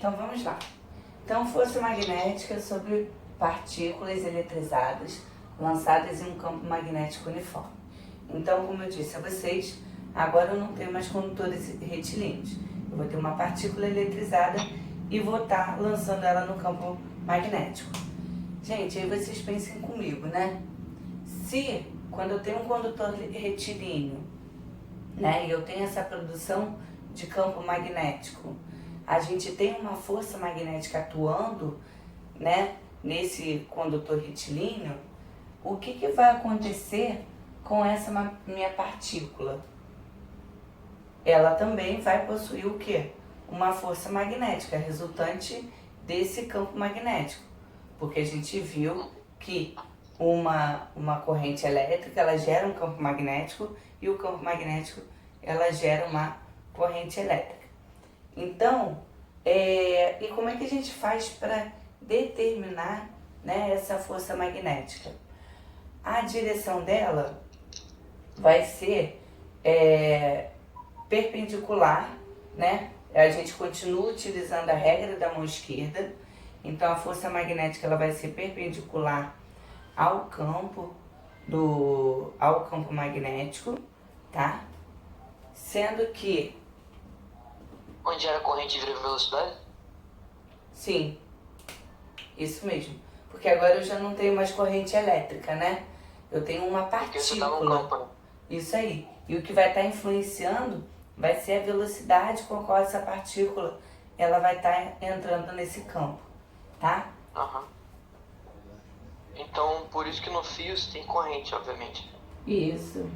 Então vamos lá. Então, força magnética sobre partículas eletrizadas lançadas em um campo magnético uniforme. Então, como eu disse a vocês, agora eu não tenho mais condutores retilíneos. Eu vou ter uma partícula eletrizada e vou estar lançando ela no campo magnético. Gente, aí vocês pensem comigo, né? Se, quando eu tenho um condutor retilíneo, né, e eu tenho essa produção de campo magnético, a gente tem uma força magnética atuando, né, nesse condutor retilíneo, o que vai acontecer com essa minha partícula? Ela também vai possuir o quê? Uma força magnética resultante desse campo magnético, porque a gente viu que uma corrente elétrica, ela gera um campo magnético e o campo magnético, ela gera uma corrente elétrica. Então, e como é que a gente faz para determinar, né, essa força magnética? A direção dela vai ser perpendicular, né? A gente continua utilizando a regra da mão esquerda, então a força magnética ela vai ser perpendicular ao campo magnético, tá? Sendo que... Onde era a corrente vira velocidade? Sim, isso mesmo. Porque agora eu já não tenho mais corrente elétrica, né? Eu tenho uma partícula. Porque você tá no campo, né? Isso aí. E o que vai estar influenciando vai ser a velocidade com a qual essa partícula ela vai estar entrando nesse campo, tá? Aham. Então, por isso que no fio você tem corrente, obviamente. Isso.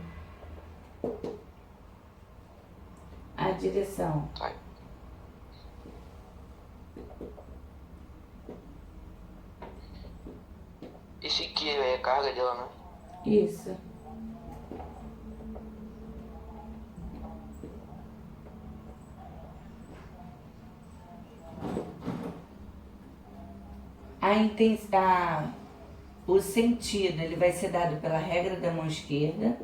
A direção. Tá. Esse aqui é a carga dela, né? Isso. A intensidade, o sentido, ele vai ser dado pela regra da mão esquerda.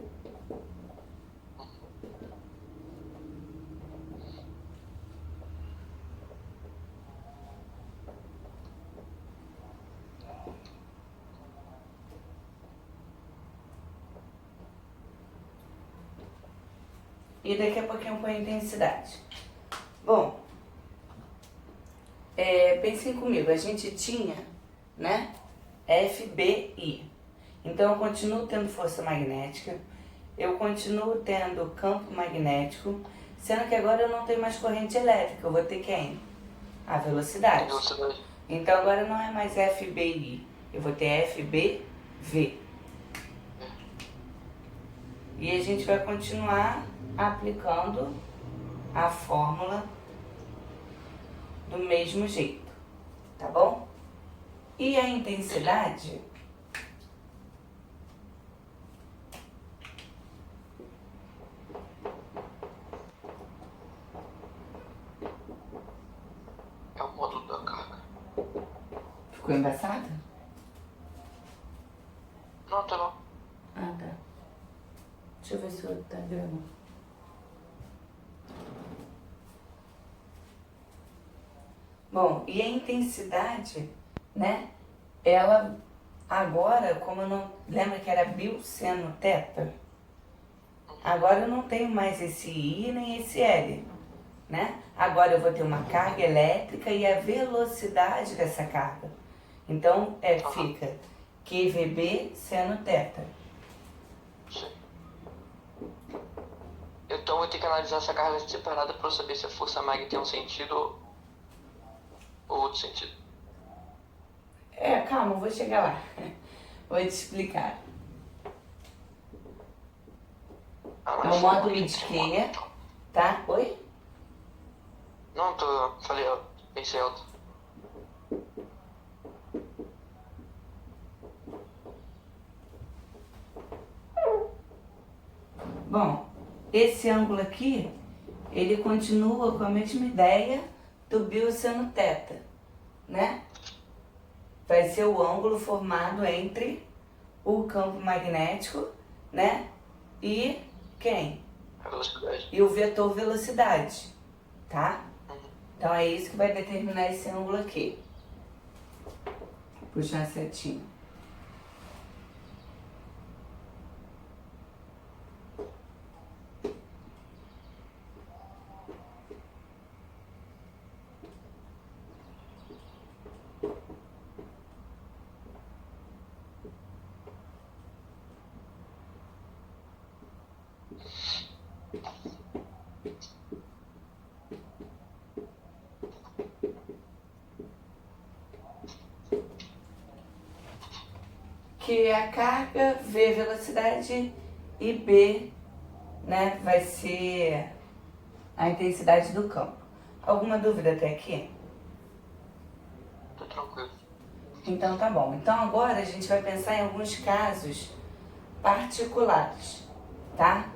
E daqui a pouquinho eu ponho a intensidade. Bom, pensem comigo, a gente tinha, né, FBI. Então eu continuo tendo força magnética, eu continuo tendo campo magnético, sendo que agora eu não tenho mais corrente elétrica, eu vou ter quem? A velocidade. Então agora não é mais FBI, eu vou ter FBV. E a gente vai continuar aplicando a fórmula do mesmo jeito, tá bom? E a intensidade é o módulo da carga. ficou embaçada? Não, tá não. Ah, tá. Deixa eu ver se o outro tá gravando. Bom, e a intensidade, né? Ela agora, como eu não... Lembra que era Bill seno teta? Agora eu não tenho mais esse I nem esse L, né? Agora eu vou ter uma carga elétrica e a velocidade dessa carga. Então, fica QVB seno teta. Sim. Então eu vou ter que analisar essa carga separada para eu saber se a força mag tem um sentido ou outro sentido. Calma, eu vou chegar lá. Vou te explicar. É o módulo de Q, tá? Oi? Não, falei alto, pensei alto. Bom, esse ângulo aqui, ele continua com a mesma ideia do Bill seno teta, né? Vai ser o ângulo formado entre o campo magnético, né? E quem? A velocidade. E o vetor velocidade, tá? Então é isso que vai determinar esse ângulo aqui. Puxar a setinha. Que é a carga, V velocidade e B, né, vai ser a intensidade do campo. Alguma dúvida até aqui? Tô tranquilo. Então tá bom. Então agora a gente vai pensar em alguns casos particulares, tá?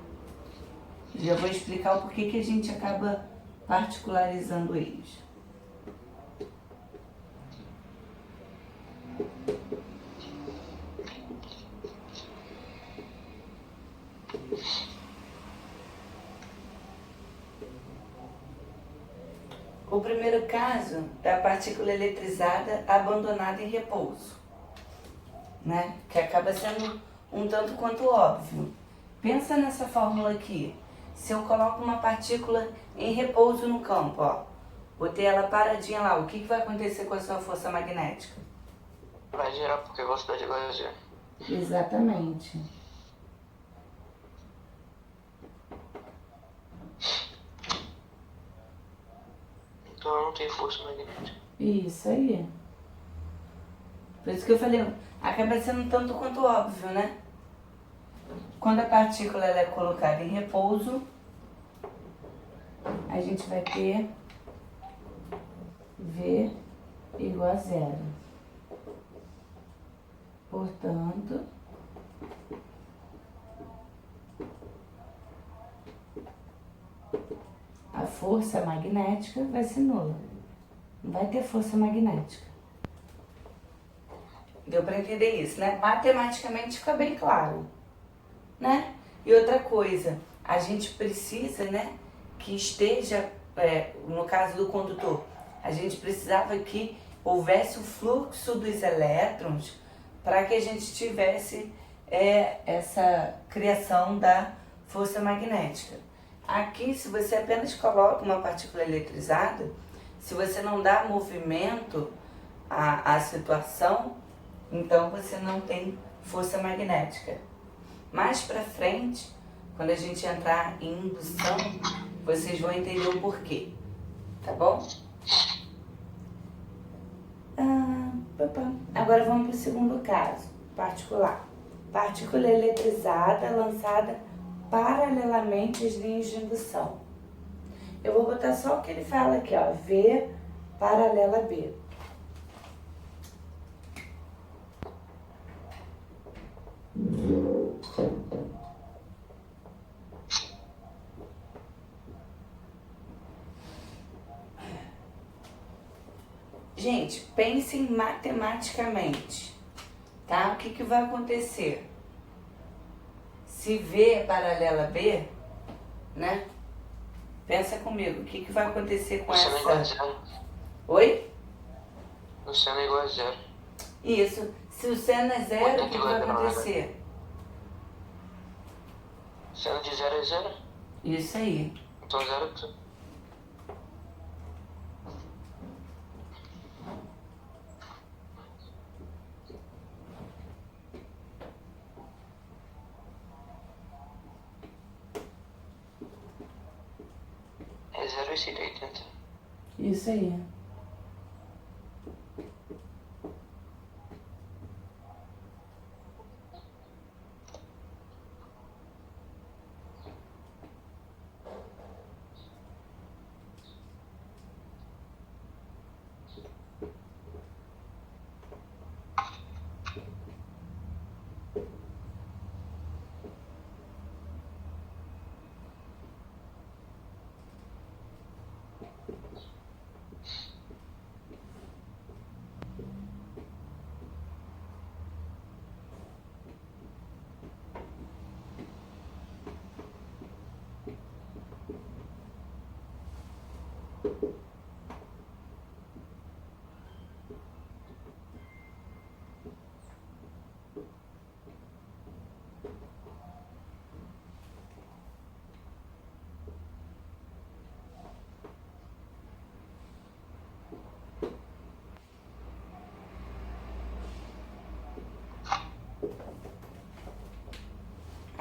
Já vou explicar o porquê que a gente acaba particularizando eles. O primeiro caso é a partícula eletrizada abandonada em repouso, né? Que acaba sendo um tanto quanto óbvio. Pensa nessa fórmula aqui. Se eu coloco uma partícula em repouso no campo, ó, botei ela paradinha lá, o que vai acontecer com a sua força magnética? Vai girar porque a velocidade é igual a zero. Exatamente. Então eu não tenho força magnética. Isso aí. Por isso que eu falei, acaba sendo tanto quanto óbvio, né? Quando a partícula ela é colocada em repouso, a gente vai ter V igual a zero. Portanto, a força magnética vai ser nula. Não vai ter força magnética. Deu para entender isso, né? Matematicamente fica bem claro, né? E outra coisa, a gente precisa, né, que esteja, no caso do condutor, a gente precisava que houvesse o fluxo dos elétrons para que a gente tivesse essa criação da força magnética. Aqui, se você apenas coloca uma partícula eletrizada, se você não dá movimento à situação, então você não tem força magnética. Mais pra frente, quando a gente entrar em indução, vocês vão entender o porquê, tá bom? Agora vamos para o segundo caso, particular. Partícula eletrizada lançada paralelamente às linhas de indução. Eu vou botar só o que ele fala aqui, ó, V paralela B. Gente, pensem matematicamente, tá? O que vai acontecer? Se V é paralela a B, né? Pensa comigo, o que vai acontecer com Luciano é igual a essa... zero. Oi? Luciano é igual a zero. Isso. Se o seno é zero, o que vai acontecer? Seno de zero é zero. Isso aí. Então zero é tudo. É 0,80. Isso aí.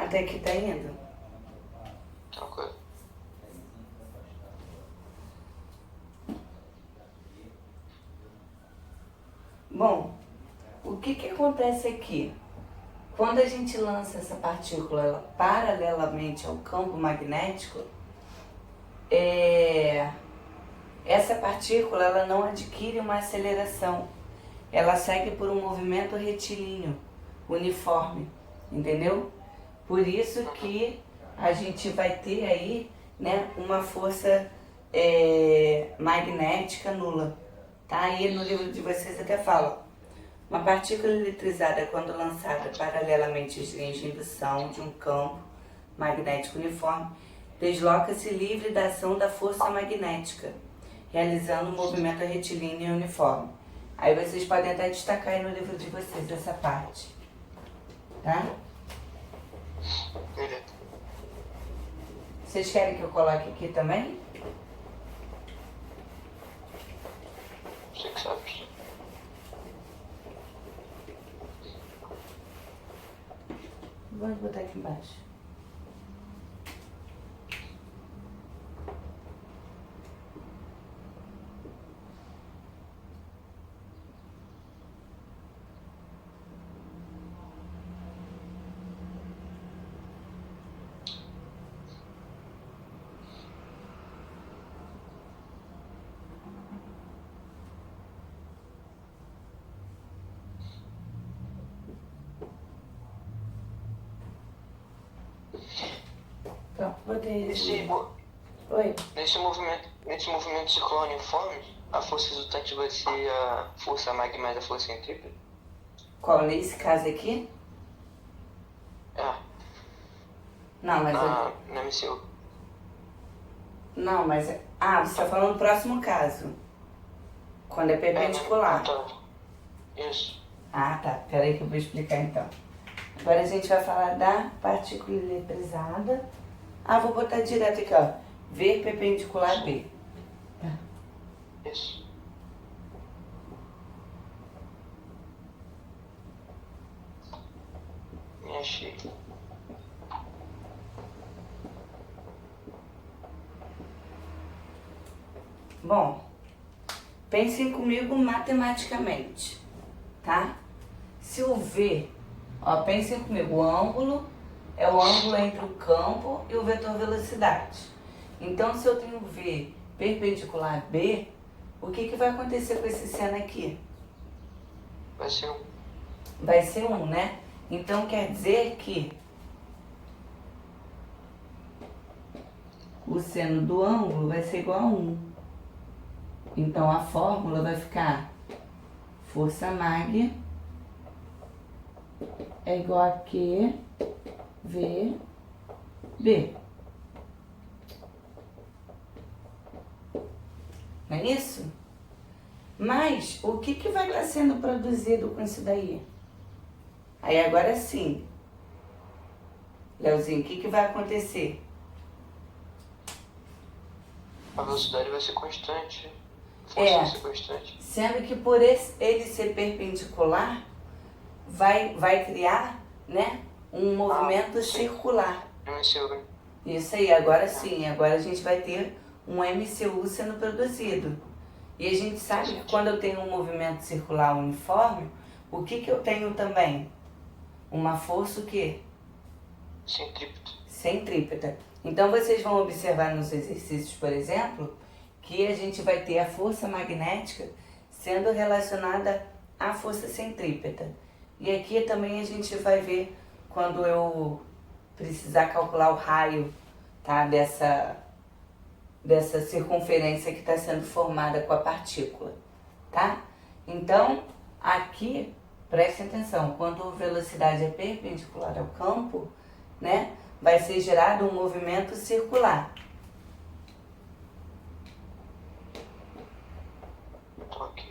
Até aqui tá indo? Tranquilo. Bom, o que que acontece aqui? Quando a gente lança essa partícula paralelamente ao campo magnético, essa partícula ela não adquire uma aceleração, ela segue por um movimento retilíneo, uniforme, entendeu? Por isso que a gente vai ter aí, né, uma força magnética nula. Tá? Aí no livro de vocês até fala, uma partícula eletrizada quando lançada paralelamente às linhas de indução de um campo magnético uniforme, desloca-se livre da ação da força magnética, realizando um movimento retilíneo e uniforme. Aí vocês podem até destacar aí no livro de vocês essa parte. Tá? Beleza. Vocês querem que eu coloque aqui também? Você que sabe. Vou botar aqui embaixo. Pronto, botei esse. Oi? Nesse movimento circular uniforme, a força resultante vai ser a força mag mais a força centrípeta? Qual? Nesse caso aqui? É, Não, mas... na MCU. Não, mas... Ah, você está falando do próximo caso. Quando é perpendicular. Isso. Ah, tá. Peraí que eu vou explicar então. Agora a gente vai falar da partícula eletrizada. Ah, vou botar direto aqui, ó. V perpendicular B. Tá. Isso. Me achei. Bom, pensem comigo matematicamente, tá? Se o V, ó, pensem comigo, o ângulo é o ângulo entre o campo e o vetor velocidade. Então, se eu tenho V perpendicular B, o que vai acontecer com esse seno aqui? Vai ser 1. Vai ser 1, né? Então, quer dizer que o seno do ângulo vai ser igual a 1. Então, a fórmula vai ficar força mag é igual a Q, V, B. Não é isso? Mas o que vai estar sendo produzido com isso daí? Aí agora sim. Leozinho, o que vai acontecer? A velocidade vai ser constante. A força vai ser constante. Sendo que por ele ser perpendicular, vai criar, né, um movimento circular. MCU. Isso aí, agora sim. Agora a gente vai ter um MCU sendo produzido. E a gente sabe que quando eu tenho um movimento circular uniforme, o que eu tenho também? Uma força o quê? Centrípeta. Centrípeta. Então vocês vão observar nos exercícios, por exemplo, que a gente vai ter a força magnética sendo relacionada à força centrípeta. E aqui também a gente vai ver quando eu precisar calcular o raio, tá, dessa circunferência que está sendo formada com a partícula, tá? Então, aqui, prestem atenção, quando a velocidade é perpendicular ao campo, né, vai ser gerado um movimento circular. Ok.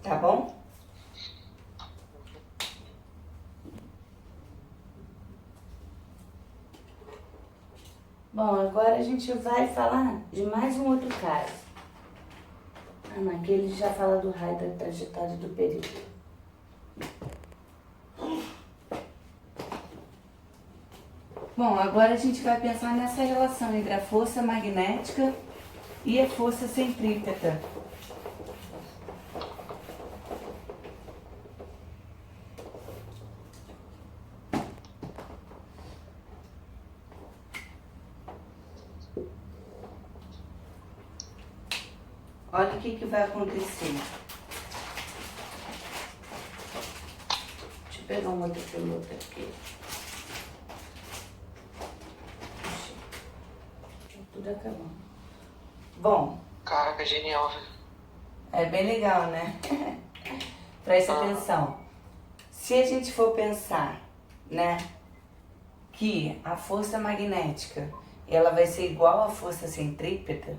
Tá bom? Bom, agora a gente vai falar de mais um outro caso. Naquele já fala do raio da trajetória do período. Bom, agora a gente vai pensar nessa relação entre a força magnética e a força centrípeta. Olha o que vai acontecer. Deixa eu pegar um outro piloto aqui. Tudo acabando. Bom. Caraca, genial, velho. É bem legal, né? Presta atenção. Se a gente for pensar, né, que a força magnética, ela vai ser igual à força centrípeta,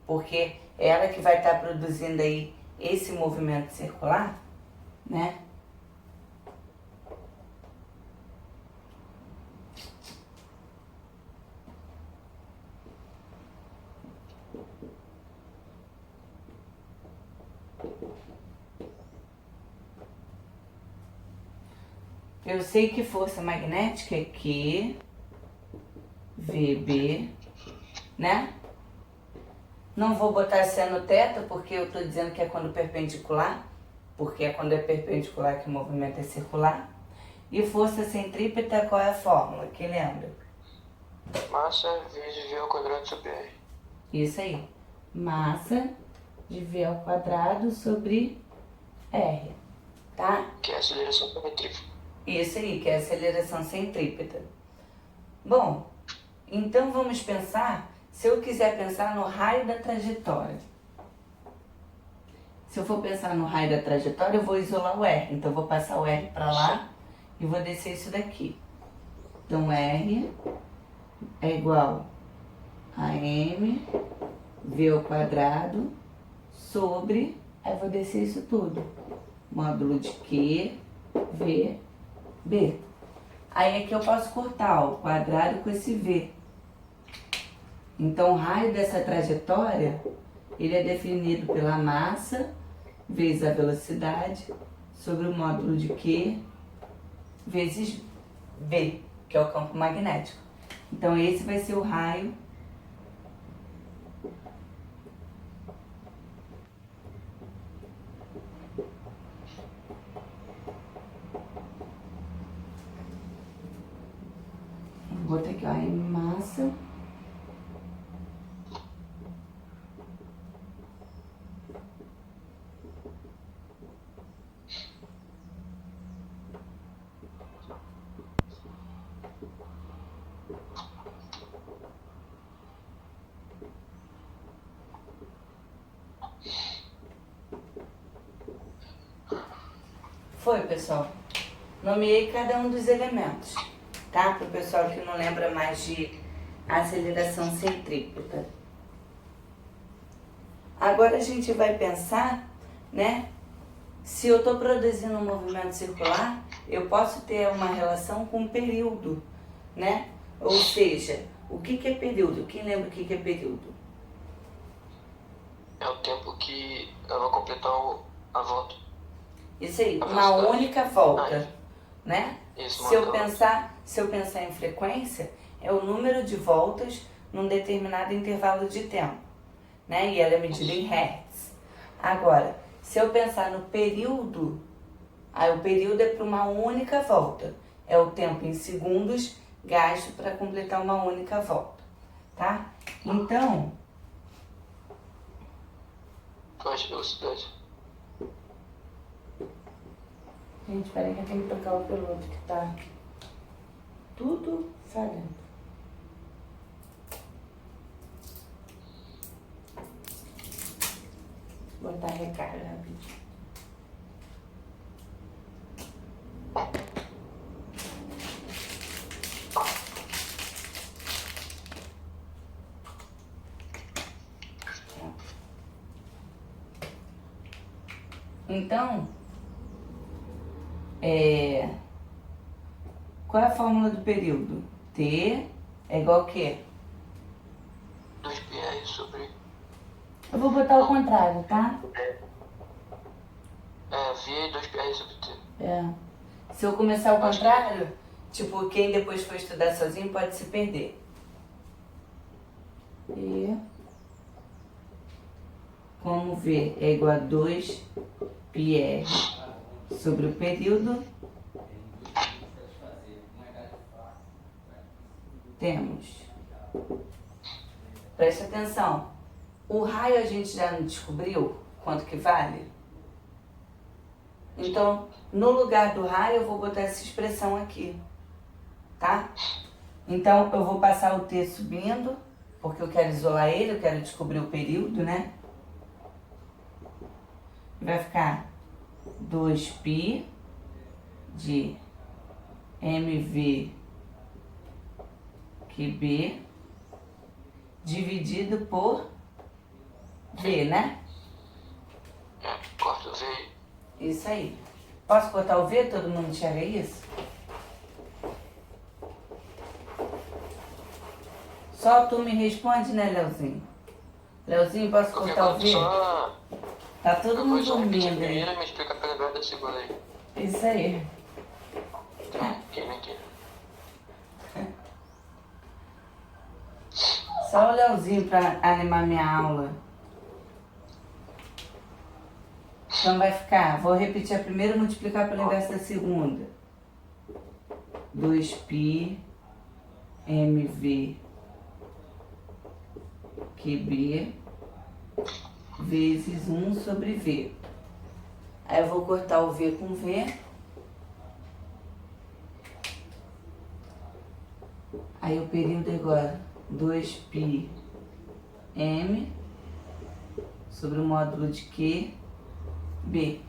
porque é ela que vai estar produzindo aí esse movimento circular, né? Eu sei que força magnética é Q, VB, né? Não vou botar seno θ, porque eu estou dizendo que é quando perpendicular, porque é quando é perpendicular que o movimento é circular. E força centrípeta, qual é a fórmula? Que lembra? Massa vezes V ao quadrado sobre R. Isso aí. Massa de V ao quadrado sobre R, tá? Que é a aceleração centrífuga. Isso aí, que é a aceleração centrípeta. Bom, então vamos pensar, se eu quiser pensar no raio da trajetória. Se eu for pensar no raio da trajetória, eu vou isolar o R. Então eu vou passar o R para lá e vou descer isso daqui. Então R é igual a M V ao quadrado sobre, aí eu vou descer isso tudo, módulo de Q, V, B. Aí aqui eu posso cortar ó, o quadrado com esse V. Então o raio dessa trajetória, ele é definido pela massa vezes a velocidade sobre o módulo de Q vezes B, que é o campo magnético. Então esse vai ser o raio vou botar aqui ó, em massa Foi, pessoal. Nomeei cada um dos elementos, tá? Para o pessoal que não lembra mais de aceleração centrípeta. Agora a gente vai pensar, né? Se eu estou produzindo um movimento circular, eu posso ter uma relação com o período, né? Ou seja, o que é período? Quem lembra o que é período? É o tempo que eu vou completar a volta. Isso aí, uma única volta, né? Isso, se eu pensar em frequência, é o número de voltas num determinado intervalo de tempo, né? E ela é medida em hertz. Agora, se eu pensar no período, aí o período é para uma única volta. É o tempo em segundos gasto para completar uma única volta, tá? Então... Qual é a velocidade? Gente, peraí que eu tenho que trocar o piloto que tá tudo falhando. Vou botar a recarga rapidinho. Então, qual é a fórmula do período? T é igual a quê? sobre... Eu vou botar ao contrário, tá? V 2PR sobre T. Se eu começar ao contrário, tipo, quem depois for estudar sozinho pode se perder. E como V é igual a 2πr sobre o período, temos, presta atenção, o raio a gente já não descobriu quanto que vale? Então, no lugar do raio eu vou botar essa expressão aqui, tá? Então, eu vou passar o T subindo, porque eu quero isolar ele, eu quero descobrir o período, né? Vai ficar 2π de mv QB dividido por V, né? Corta o V. Isso aí. Posso cortar o V? Todo mundo enxerga isso? Só tu me responde, né, Leozinho? Leozinho, posso cortar o V? Tá todo mundo dormindo aí. Primeiro me explica pra lembrar da segunda aí. Isso aí. Tá, que mentira. Só o Leozinho pra animar minha aula. Então vai ficar, vou repetir a primeira e multiplicar pelo inverso da segunda. 2π mv QB vezes 1 sobre V. Aí eu vou cortar o V com V. Aí o período é igual a 2π m sobre o módulo de Q B.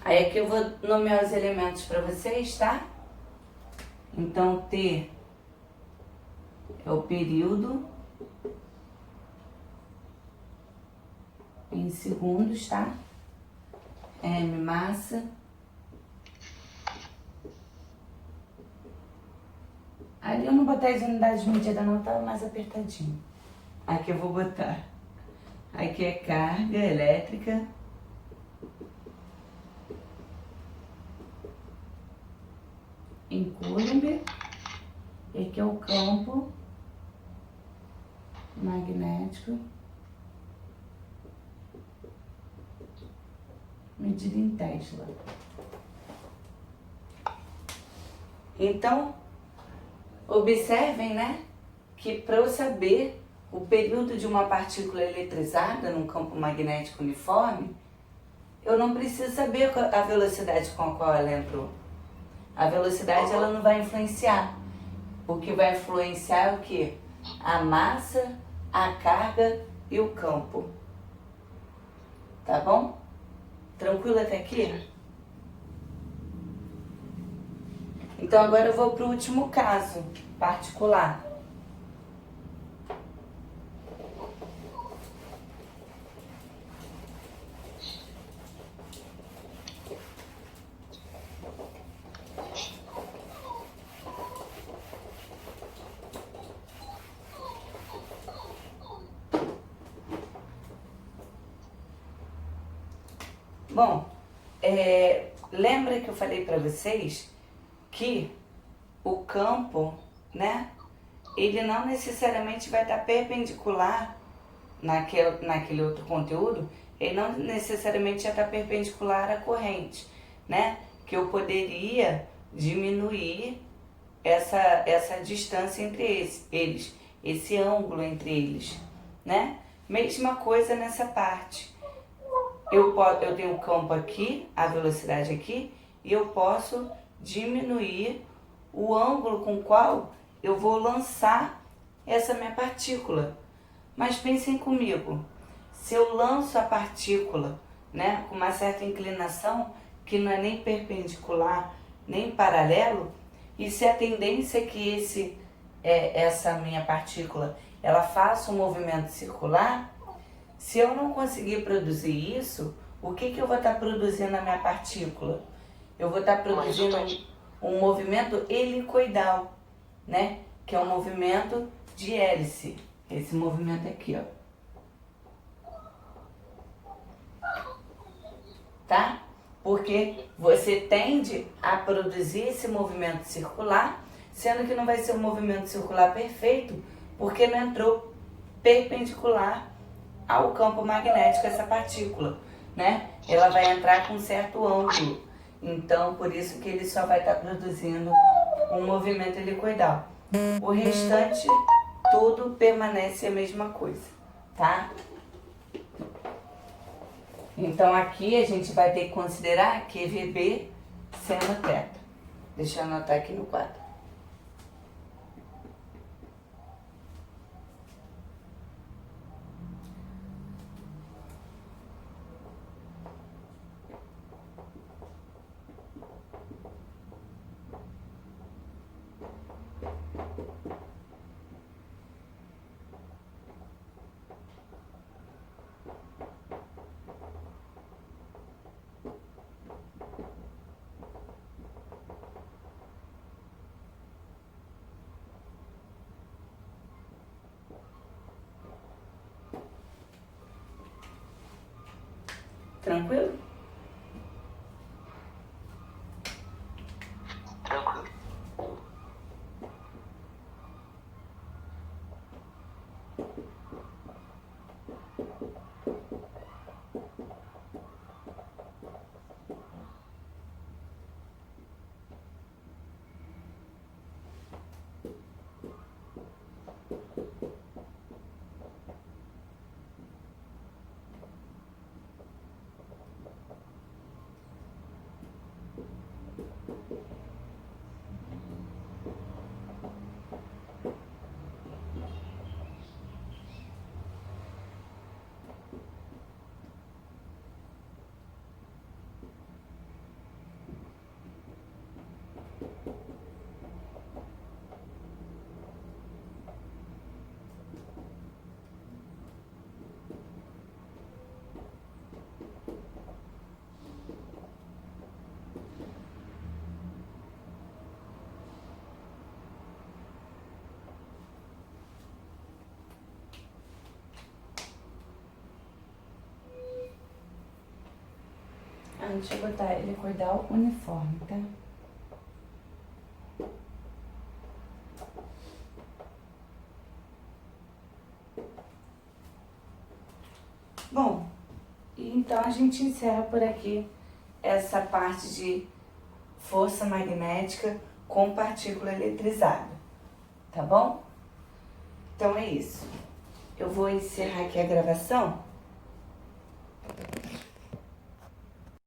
Aí aqui eu vou nomear os elementos para vocês, tá? Então T é o período em segundos, tá? M, massa. Ali eu não botei as unidades de medida não, tava mais apertadinho. Aqui eu vou botar. Aqui é carga elétrica. Em Coulomb. E aqui é o campo magnético. Medido em Tesla. Então, observem, né, que para eu saber o período de uma partícula eletrizada num campo magnético uniforme, eu não preciso saber a velocidade com a qual ela entrou. A velocidade ela não vai influenciar. O que vai influenciar é o quê? A massa, a carga e o campo. Tá bom? Tranquilo até aqui? Então agora eu vou para o último caso particular. Bom, lembra que eu falei para vocês que o campo, né, ele não necessariamente vai estar perpendicular naquele outro conteúdo, ele não necessariamente vai estar perpendicular à corrente, né, que eu poderia diminuir essa distância entre eles, esse ângulo entre eles, né, mesma coisa nessa parte. Eu tenho o campo aqui, a velocidade aqui, e eu posso diminuir o ângulo com o qual eu vou lançar essa minha partícula. Mas pensem comigo, se eu lanço a partícula, né, com uma certa inclinação, que não é nem perpendicular, nem paralelo, e se a tendência é que essa minha partícula ela faça um movimento circular, se eu não conseguir produzir isso, o que eu vou estar produzindo na minha partícula? Eu vou estar produzindo um movimento helicoidal. né? Que é um movimento de hélice. Esse movimento aqui, ó. Tá? Porque você tende a produzir esse movimento circular, sendo que não vai ser um movimento circular perfeito, porque não entrou perpendicular ao campo magnético essa partícula, né? Ela vai entrar com um certo ângulo. Então, por isso que ele só vai estar produzindo um movimento helicoidal. O restante, tudo permanece a mesma coisa, tá? Então, aqui a gente vai ter que considerar QVB seno θ. Deixa eu anotar aqui no quadro. Tranquilo? Tranquilo. Deixa eu botar helicoidal uniforme, tá? Bom, então a gente encerra por aqui essa parte de força magnética com partícula eletrizada, tá bom? Então é isso. Eu vou encerrar aqui a gravação.